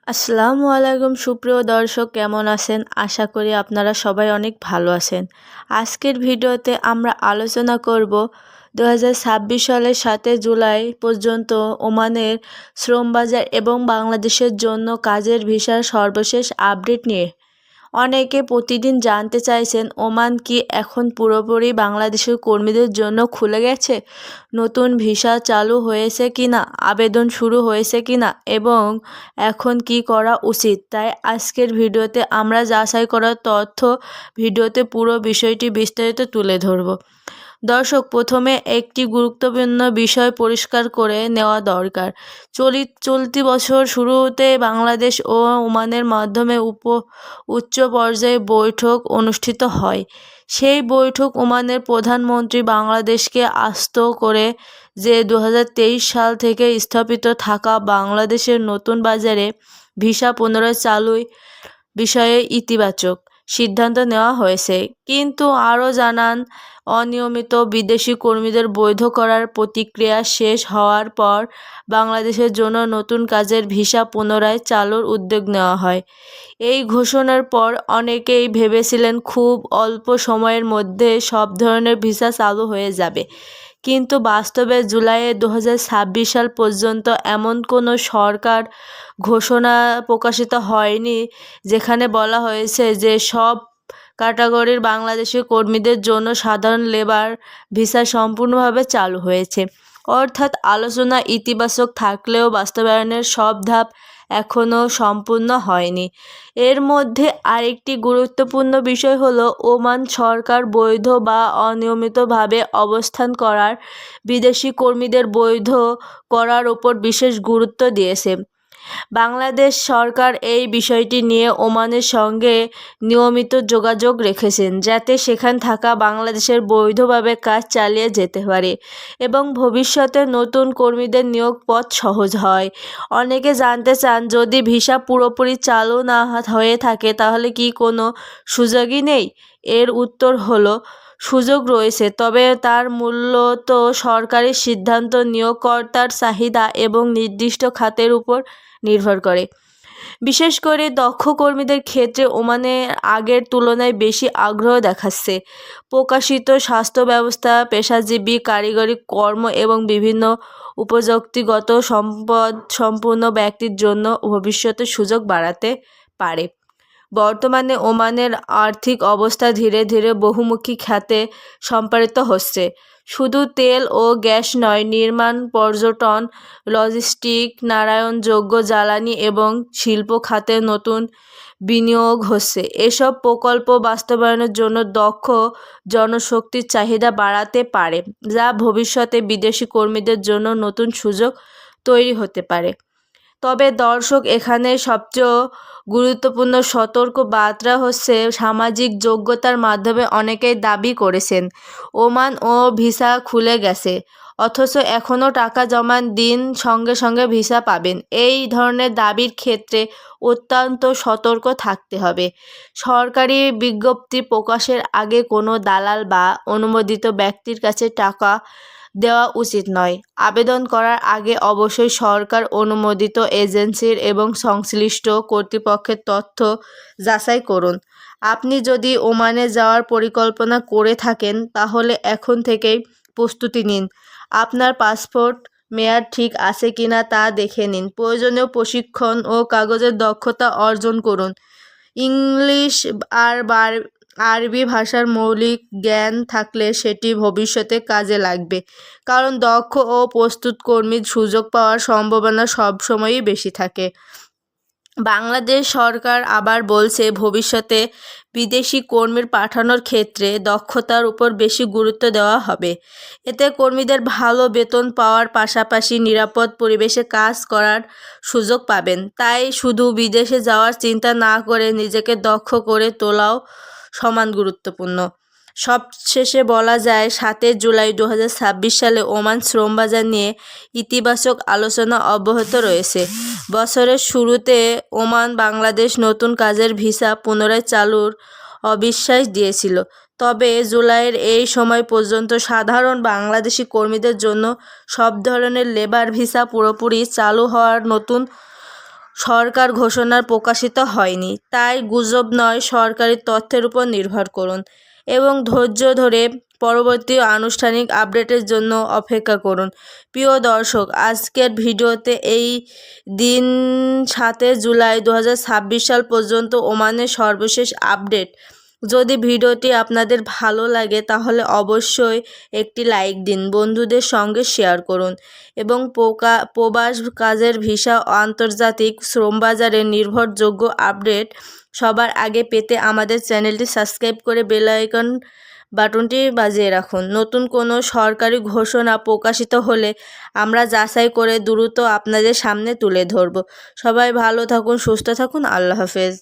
আসসালামু আলাইকুম সুপ্রিয় দর্শক, কেমন আছেন? আশা করি আপনারা সবাই অনেক ভালো আছেন। আজকের ভিডিওতে আমরা আলোচনা করব 2026 সালের 7 জুলাই পর্যন্ত ওমানের শ্রম বাজার এবং বাংলাদেশের জন্য কাজের ভিসার সর্বশেষ আপডেট নিয়ে। অনেকে প্রতিদিন জানতে চাইছেন, ওমান কি এখন পুরোপুরি বাংলাদেশের কর্মীদের জন্য খুলে গেছে? নতুন ভিসা চালু হয়েছে কিনা, আবেদন শুরু হয়েছে কিনা এবং এখন কি করা উচিত? তাই আজকের ভিডিওতে আমরা যাচাই করা তথ্য ভিডিওতে পুরো বিষয়টি বিস্তারিত তুলে ধরব। দর্শক, প্রথমে একটি গুরুত্বপূর্ণ বিষয় পরিষ্কার করে নেওয়া দরকার। চলতি বছর শুরুতে বাংলাদেশ ও ওমানের মাধ্যমে উচ্চ পর্যায়ে বৈঠক অনুষ্ঠিত হয়। সেই বৈঠক ওমানের প্রধানমন্ত্রী বাংলাদেশকে আশ্বস্ত করে যে 2023 সাল থেকে স্থাপিত থাকা বাংলাদেশের নতুন বাজারে ভিসা পুনরায় চালুর বিষয়ে ইতিবাচক সিদ্ধান্ত নেওয়া হয়েছে। কিন্তু আরও জানান, অনিয়মিত বিদেশি কর্মীদের বৈধ করার প্রক্রিয়া শেষ হওয়ার পর বাংলাদেশের জন্য নতুন কাজের ভিসা পুনরায় চালুর উদ্যোগ নেওয়া হয়। এই ঘোষণার পর অনেকেই ভেবেছিলেন খুব অল্প সময়ের মধ্যে সব ধরনের ভিসা চালু হয়ে যাবে। কিন্তু বাস্তবে জুলাই 2026 সাল পর্যন্ত এমন কোনো সরকার ঘোষণা প্রকাশিত হয়নি যেখানে বলা হয়েছে যে সব ক্যাটাগরির বাংলাদেশি কর্মীদের জন্য সাধারণ লেবার ভিসা সম্পূর্ণভাবে চালু হয়েছে। অর্থাৎ আলোচনা ইতিবাচক থাকলেও বাস্তবায়নের সব ধাপ এখনও সম্পূর্ণ হয়নি। এর মধ্যে আরেকটি গুরুত্বপূর্ণ বিষয় হলো, ওমান সরকার বৈধ বা অনিয়মিতভাবে অবস্থান করার বিদেশি কর্মীদের বৈধ করার উপর বিশেষ গুরুত্ব দিয়েছে। বাংলাদেশ সরকার এই বিষয়টি নিয়ে ওমানের সঙ্গে নিয়মিত যোগাযোগ রেখেছেন, যাতে সেখানে থাকা বাংলাদেশের বৈধভাবে কাজ চালিয়ে যেতে পারে এবং ভবিষ্যতে নতুন কর্মীদের নিয়োগ পথ সহজ হয়। অনেকে জানতে চান, যদি ভিসা পুরোপুরি চালু না হয়ে থাকে তাহলে কি কোনো সুযোগই নেই? এর উত্তর হলো, সুযোগ রয়েছে, তবে তার মূলত সরকারি সিদ্ধান্ত, নিয়োগকর্তার চাহিদা এবং নির্দিষ্ট খাতের উপর নির্ভর করে। বিশেষ করে দক্ষ কর্মীদের ক্ষেত্রে ওমানে আগের তুলনায় বেশি আগ্রহ দেখাচ্ছে। প্রকাশিত স্বাস্থ্য ব্যবস্থা, পেশাজীবী, কারিগরি কর্ম এবং বিভিন্ন প্রযুক্তিগত সম্পদ সম্পূর্ণ ব্যক্তির জন্য ভবিষ্যতে সুযোগ বাড়াতে পারে। বর্তমানে ওমানের আর্থিক অবস্থা ধীরে ধীরে বহুমুখী খাতে সম্প্রসারিত হচ্ছে। শুধু তেল ও গ্যাস নয়, নির্মাণ, পর্যটন, লজিস্টিক, নবায়নযোগ্য জ্বালানি এবং শিল্প খাতে নতুন বিনিয়োগ হচ্ছে। এসব প্রকল্প বাস্তবায়নের জন্য দক্ষ জনশক্তির চাহিদা বাড়তে পারে, যা ভবিষ্যতে বিদেশি কর্মীদের জন্য নতুন সুযোগ তৈরি হতে পারে। তবে দর্শক, এখানে সবচেয়ে গুরুত্বপূর্ণ সতর্ক বার্তা হচ্ছে, সামাজিক যোগ্যতার মাধ্যমে অনেকেই দাবি করেছেন ওমান ও ভিসা খুলে গেছে, অথচ এখনও টাকা জমা দিন সঙ্গে সঙ্গে ভিসা পাবেন। এই ধরনের দাবির ক্ষেত্রে অত্যন্ত সতর্ক থাকতে হবে। সরকারি বিজ্ঞপ্তি প্রকাশের আগে কোনো দালাল বা অনুমোদিত ব্যক্তির কাছে টাকা দেওয়া উচিত নয়। আবেদন করার আগে অবশ্যই সরকার অনুমোদিত এজেন্সির এবং সংশ্লিষ্ট কর্তৃপক্ষের তথ্য যাচাই করুন। আপনি যদি ওমানে যাওয়ার পরিকল্পনা করে থাকেন তাহলে এখন থেকেই প্রস্তুতি নিন। আপনার পাসপোর্ট মেয়াদ ঠিক আছে কিনা তা দেখে নিন। প্রয়োজনীয় প্রশিক্ষণ ও কাগজের দক্ষতা অর্জন করুন। ইংলিশ আর আরবি ভাষার মৌলিক জ্ঞান থাকলে সেটি ভবিষ্যতে কাজে লাগবে, কারণ দক্ষ ও প্রস্তুত কর্মীর সুযোগ পাওয়ার সম্ভাবনা সবসময়ই বেশি থাকে। বাংলাদেশ সরকার আবার বলছে, ভবিষ্যতে বিদেশি কর্মী পাঠানোর ক্ষেত্রে দক্ষতার উপর বেশি গুরুত্ব দেওয়া হবে। এতে কর্মীদের ভালো বেতন পাওয়ার পাশাপাশি নিরাপদ পরিবেশে কাজ করার সুযোগ পাবেন। তাই শুধু বিদেশে যাওয়ার চিন্তা না করে নিজেকে দক্ষ করে তোলাও সমান গুরুত্বপূর্ণ। সবশেষে বলা যায়, 7 জুলাই 2026 সালে ওমান শ্রম বাজার নিয়ে ইতিবাচক আলোচনা অব্যাহত রয়েছে। বছরের শুরুতে ওমান বাংলাদেশ নতুন কাজের ভিসা পুনরায় চালুর অবিশ্বাস দিয়েছিল, তবে জুলাইয়ের এই সময় পর্যন্ত সাধারণ বাংলাদেশি কর্মীদের জন্য সব ধরনের লেবার ভিসা পুরোপুরি চালু হওয়ার নতুন সরকার ঘোষণার প্রকাশিত হয়নি, তাই গুজব নয়, সরকারি তথ্যের উপর নির্ভর করুন এবং ধৈর্য ধরে পরবর্তী আনুষ্ঠানিক আপডেটের জন্য অপেক্ষা করুন। প্রিয় দর্শক, আজকের ভিডিওতে এই দিন 7 জুলাই 2026 সাল পর্যন্ত ওমানের সর্বশেষ আপডেট। যদি ভিডিওটি আপনাদের ভালো লাগে তাহলে অবশ্যই একটি লাইক দিন, বন্ধুদের সঙ্গে শেয়ার করুন এবং প্রবাস কাজের ভিসা ও আন্তর্জাতিক শ্রমবাজারের নির্ভরযোগ্য আপডেট সবার আগে পেতে আমাদের চ্যানেলটি সাবস্ক্রাইব করে বেল আইকন বাটনটি বাজিয়ে রাখুন। নতুন কোনো সরকারি ঘোষণা প্রকাশিত হলে আমরা যাচাই করে দ্রুত আপনাদের সামনে তুলে ধরব। সবাই ভালো থাকুন, সুস্থ থাকুন। আল্লাহ হাফেজ।